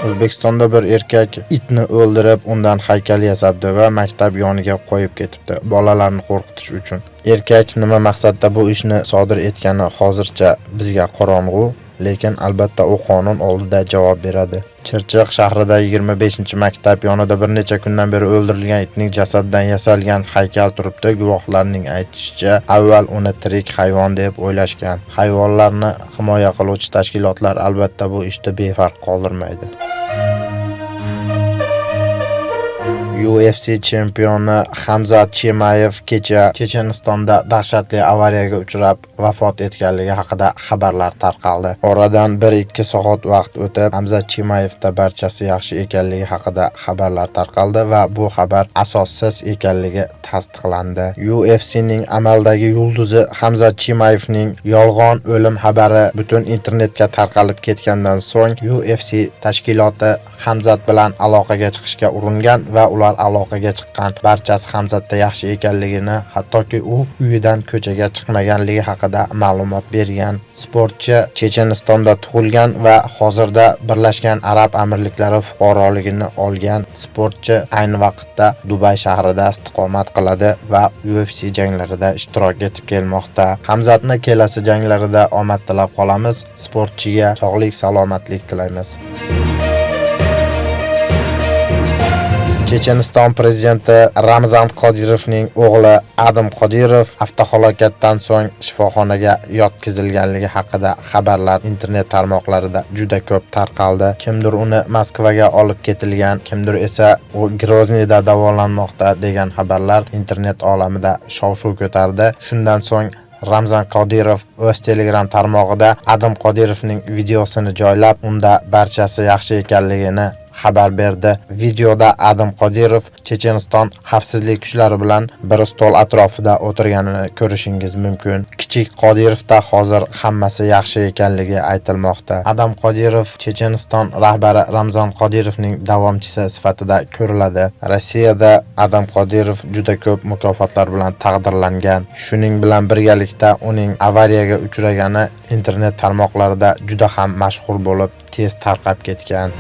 O'zbekistonda bir erkak itni o'ldirib, undan haykal yasabdi va maktab yoniga qo'yib ketibdi, bolalarni qo'rqitish uchun. Erkak nima maqsadda bu ishni sodir etgani hozircha bizga qorong'u, lekin albatta u qonun oldida javob beradi. Chirchiq shahrida 25-maktab yonida bir necha kundan beri o'ldirilgan itning jasadidan yasalgan haykal turibdi. Guvohlarning aytishicha, avval uni tirik hayvon deb o'ylashgan. Hayvonlarni himoya qiluvchi tashkilotlar albatta bu ishni befarq qoldirmaydi. UFC chempioni Hamzat Chimayev kecha Chechenistonda dahshatli avariyaga uchrab vafot etganligi haqida xabarlar tarqaldi. Oradan 1-2 soat vaqt o'tib, Hamzat Chimayevda barchasi yaxshi ekanligi haqida xabarlar tarqaldi va bu xabar asossiz ekanligi tasdiqlandi. UFC'ning amaldagi yulduzi Hamzat Chimayevning yolg'on o'lim xabari butun internetga tarqalib ketgandan so'ng, UFC tashkiloti Hamzat bilan aloqaga chiqishga uringan va ular aloqaga chiqqan. Barchasi Hamzatda yaxshi ekanligini, hattoki u uyidan ko'chaga chiqmaganligi haqida ma'lumot bergan. Sportchi Chechenistonda tug'ilgan va hozirda Birlashgan Arab Amirliklari fuqaroligini olgan. Sportchi ayni vaqtda Dubay shahrida istiqomat qiladi va UFC janglarida ishtirok etib kelmoqda. Hamzatni kelasi janglarida omad tilab qolamiz. Sportchiga sog'lik, salomatlik tilaymiz. Checheniston prezidenti Ramzan Qodirovning o'g'li Adam Qodirov avtohalokatdan so'ng shifoxonaga yotqizilganligi haqida xabarlar internet tarmoqlarida juda ko'p tarqaldi. Kimdir uni Moskvaga olib ketilgan, kimdir esa u Grozniyda davolanmoqda degan xabarlar internet olamida shov-shuv ko'tardi. Shundan so'ng Ramzan Qodirov o'z Telegram tarmog'ida Adam Qodirovning videosini joylab, unda barchasi yaxshi ekanligini xabar berdi. Videoda Adam Qodirov Checheniston xavfsizlik kuchlari bilan bir stol atrofida o'tirganini ko'rishingiz mumkin. Kichik Qodirovda hozir hammasi yaxshi ekanligi aytilmoqda. Adam Qodirov Checheniston rahbari Ramzan Qodirovning davomchisi sifatida ko'riladi. Rossiyada Adam Qodirov juda ko'p mukofotlar bilan taqdirlangan. Shuning bilan birgalikda uning avariyaga uchragani internet tarmoqlarida juda ham mashhur bo'lib, tez tarqab ketgan.